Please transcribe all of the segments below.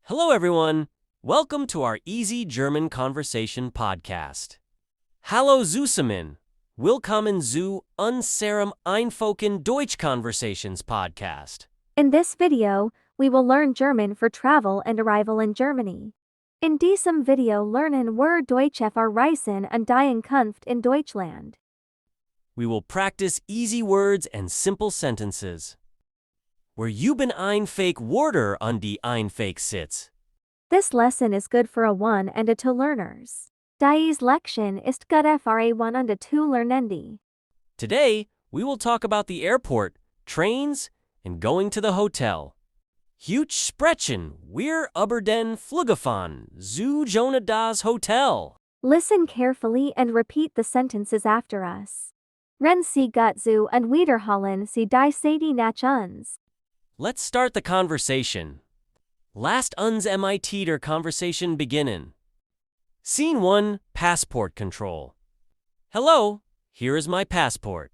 Hello, everyone. Welcome to our Easy German Conversation podcast. Hallo zusammen. Willkommen zu unserem einfachen Deutsch Conversations podcast. In this video, we will learn German for travel and arrival in Germany. In diesem Video lernen wir Deutsch für Reisen und die Kunft in Deutschland. We will practice easy words and simple sentences. Were you bin ein fake Worter an die ein fake Sitz? This lesson is good for A1 and A2 learners. Diese Lektion ist gut für A1 und A2 Lernende. Today, we will talk about the airport, trains, and going to the hotel. Huge sprechen, wir über den Flughafen zu Jonah das Hotel. Listen carefully and repeat the sentences after us. Ren Sie gut zu und wiederholen Sie die Sätze nach uns. Let's start the conversation. Last uns MIT der Conversation beginnen. Scene 1, Passport Control. Hello, here is my passport.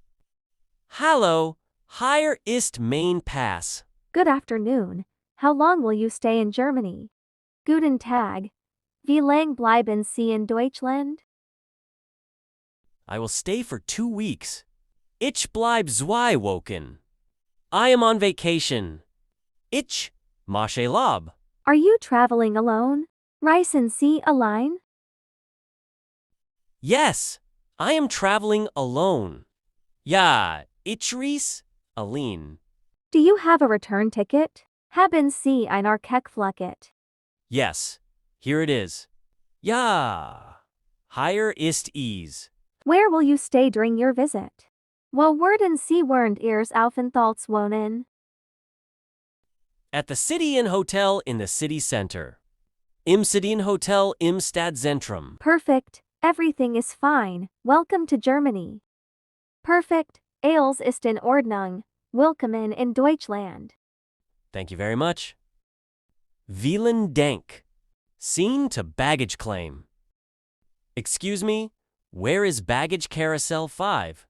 Hallo, hier ist mein Pass. Good afternoon. How long will you stay in Germany? Guten Tag. Wie lang bleiben Sie in Deutschland? I will stay for 2 weeks. Ich bleib 2 Wochen. I am on vacation. Ich mache Urlaub. Are you traveling alone? Reisen Sie allein? Yes, I am traveling alone. Ja, ich reise allein. Do you have a return ticket? Haben Sie ein Rückflugticket? Yes, here it is. Ja, hier ist es. Where will you stay during your visit? Wo werden Sie während Ihres Aufenthalts wohnen? At the City Inn Hotel in the city center. Im City Inn Hotel im Stadtzentrum. Perfect. Everything is fine. Welcome to Germany. Perfect. Alles ist in Ordnung. Willkommen in Deutschland. Thank you very much. Vielen Dank. Scene to baggage claim. Excuse me, where is baggage carousel 5?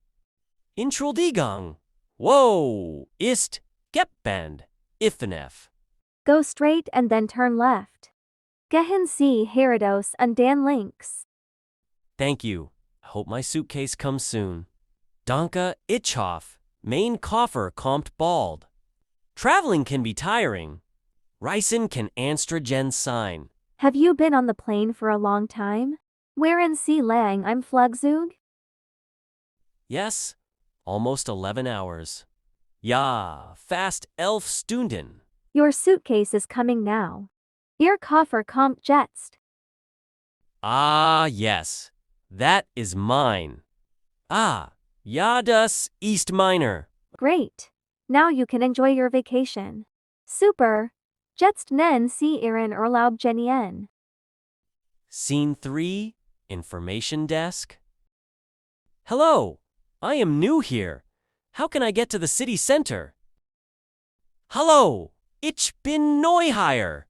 Entschuldigung. Wo ist Gepäckband? Ifnef. Go straight and then turn left. Gehen Sie geradeaus und dann links. Thank you. I hope my suitcase comes soon. Danke, ich hoffe, mein Koffer kommt bald. Traveling can be tiring. Reisen can anstrengen sein. Have you been on the plane for a long time? Wären Sie lang im Flugzeug? Yes, almost 11 hours. Ja, fast 11 Stunden. Your suitcase is coming now. Ihr Koffer kommt jetzt. Ah, yes, that is mine. Ah, ja, das ist meiner. Great. Now you can enjoy your vacation. Super. Jetzt nennen Sie Ihren Urlaub genießen. Scene 3, Information Desk. Hello, I am new here. How can I get to the city center? Hallo, ich bin neu hier.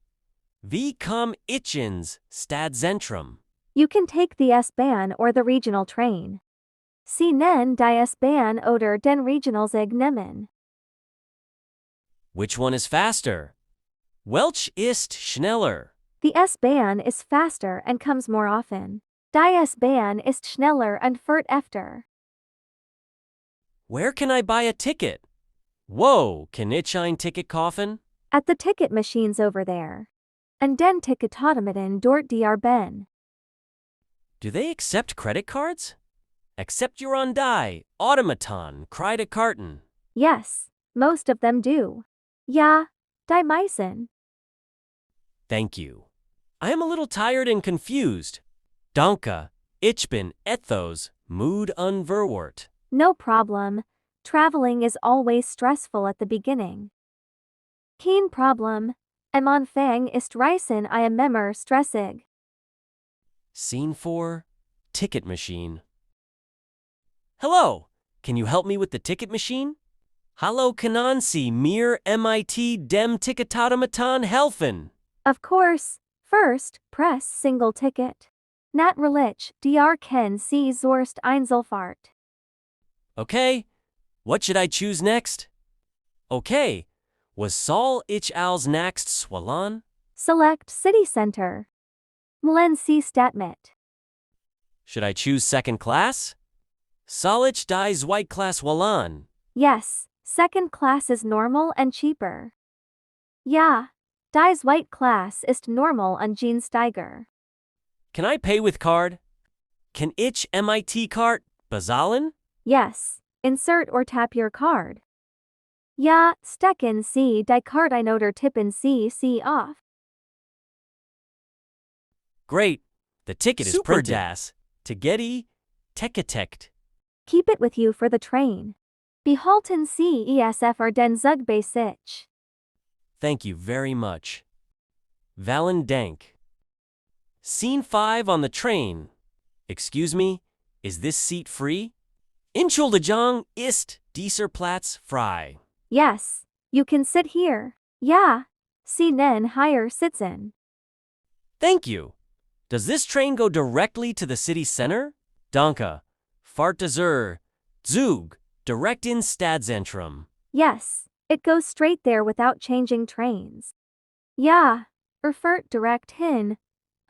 Wie komm ich ins Stadtzentrum? You can take the S-Bahn or the regional train. Sie nennen die S-Bahn oder den Regionalzug nehmen. Which one is faster? Welch ist schneller? The S-Bahn is faster and comes more often. Die S-Bahn ist schneller und fährt öfter. Where can I buy a ticket? Wo kann ich ein Ticket kaufen? At the ticket machines over there. And den Ticketautomaten dort die Arben. Do they accept credit cards? Accept your on die, Automaton, Kreditkarten. Yes, most of them do. Ja, die meisten. Thank you. I am a little tired and confused. Danke, ich bin etwas müde und verwirrt. No problem. Traveling is always stressful at the beginning. Kein Problem. Am Anfang ist Reisen immer stressig. Scene 4, Ticket Machine. Hello, can you help me with the ticket machine? Hallo, können Sie mir mit dem Ticketautomaton helfen? Of course. First, press single ticket. Natürlich, DR kennen Sie Zorst Einzelfahrt. Okay, what should I choose next? Okay, was soll ich als nächstes wählen? Select City Center. Wählen Sie Stadtmitte. Should I choose second class? Soll ich die Zweitklasse wählen? Yes, second class is normal and cheaper. Ja, die Zweitklasse ist normal und günstiger. Can I pay with card? Can ich mit card bezahlen? Yes, insert or tap your card. Ja, stecken Sie die Karte oder tippen Sie auf. Great. The ticket is Super printed. duper. Das Tickety Ticket. Keep it with you for the train. Behalten Sie ESF den Zug bei sich. Thank you very much. Vielen Dank. Scene 5 on the train. Excuse me, is this seat free? Entschuldigung, ist dieser Platz frei? Yes, you can sit here. Ja, Sie nen hier sitzen. Thank you. Does this train go directly to the city center? Danke. Fahrt dieser Zug direkt in Stadtzentrum. Yes, it goes straight there without changing trains. Ja, fährt direkt hin,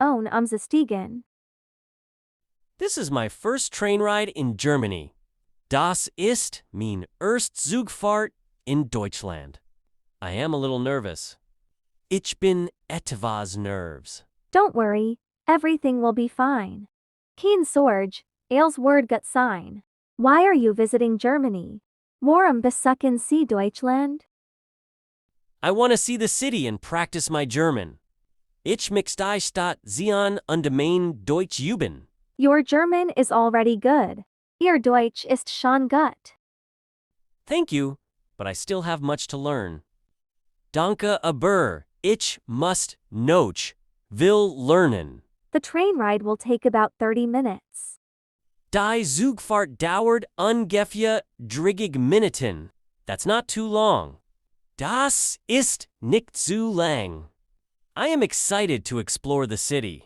ohne umzusteigen. This is my first train ride in Germany. Das ist mein Erstzugfahrt in Deutschland. I am a little nervous. Ich bin etwas nervös. Don't worry, everything will be fine. Kein Sorge, alles wird gut sein. Why are you visiting Germany? Warum besuchen Sie Deutschland? I want to see the city and practice my German. Ich möchte die Stadt sehen und mein Deutsch üben. Your German is already good. Ihr Deutsch ist schon gut. Thank you, but I still have much to learn. Danke aber, ich muss noch will lernen. The train ride will take about 30 minutes. Die Zugfahrt dauert ungefähr 30 Minuten. That's not too long. Das ist nicht zu lang. I am excited to explore the city.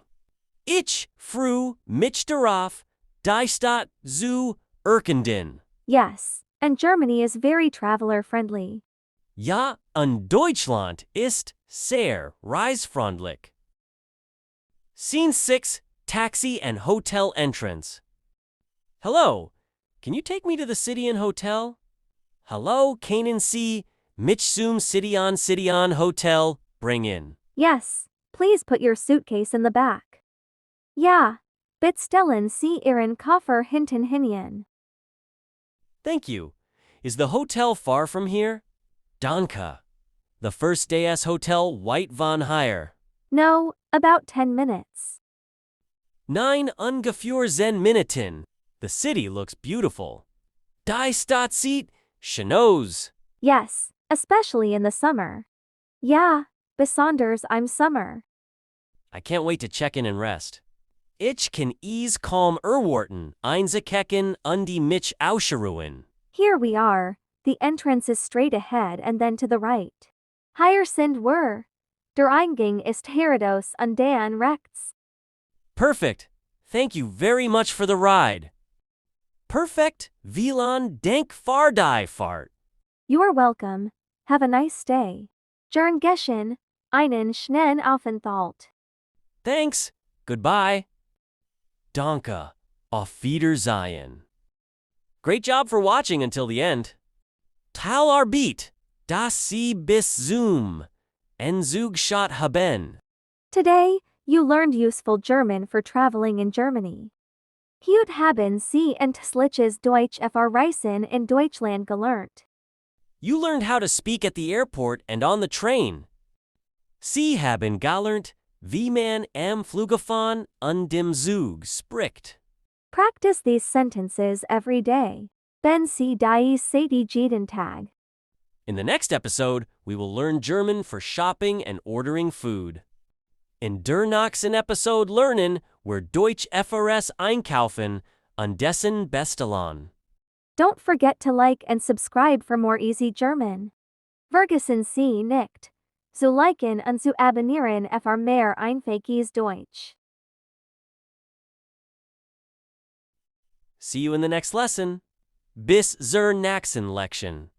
Ich freue mich darauf, die Stadt zu erkunden. Yes, and Germany is very traveler friendly. Ja, und Deutschland ist sehr reisefreundlich. Scene 6, Taxi and Hotel Entrance. Hello, can you take me to the city and hotel? Hello, können Sie mich zum City on Hotel bring in? Yes, please put your suitcase in the back. Ja, bitte stellen Sie Ihren Koffer hinten hinein. Thank you. Is the hotel far from here? Danke. The first day's hotel White von hier. No, about 10 minutes. 9 ungefähr 10 Minuten. The city looks beautiful. Die Stadt sieht schön aus. Yes, especially in the summer. Ja, besonders im Sommer. I can't wait to check in and rest. Ich kann es kaum erwarten, einzuchecken und mich auszuruhen. Here we are. The entrance is straight ahead and then to the right. Hier sind wir. Der Eingang ist geradeaus und dann rechts. Perfect. Thank you very much for the ride. Perfect. Vielen Dank für die Fahrt. You're welcome. Have a nice stay. Gern geschehen, einen schönen Aufenthalt. Thanks. Goodbye. Danke. Auf Wiedersehen. Great job for watching until the end. Tal Arbeit, dass Sie bis zum Entzugshot haben. Today, you learned useful German for traveling in Germany. Heute haben Sie entschliches Deutsch Reisen in Deutschland gelernt. You learned how to speak at the airport and on the train. Sie haben gelernt, wie man am Flughafen und dem Zug spricht. Practice these sentences every day. Ben Sie die Sati jeden Tag. In the next episode, we will learn German for shopping and ordering food. In der nächsten Episode lernen wir Deutsch FRS einkaufen und dessen Bestellen. Don't forget to like and subscribe for more easy German. Vergessen Sie nicht, zu liken und zu abonnieren für mehr einfaches Deutsch. See you in the next lesson. Bis zur nächsten Lektion.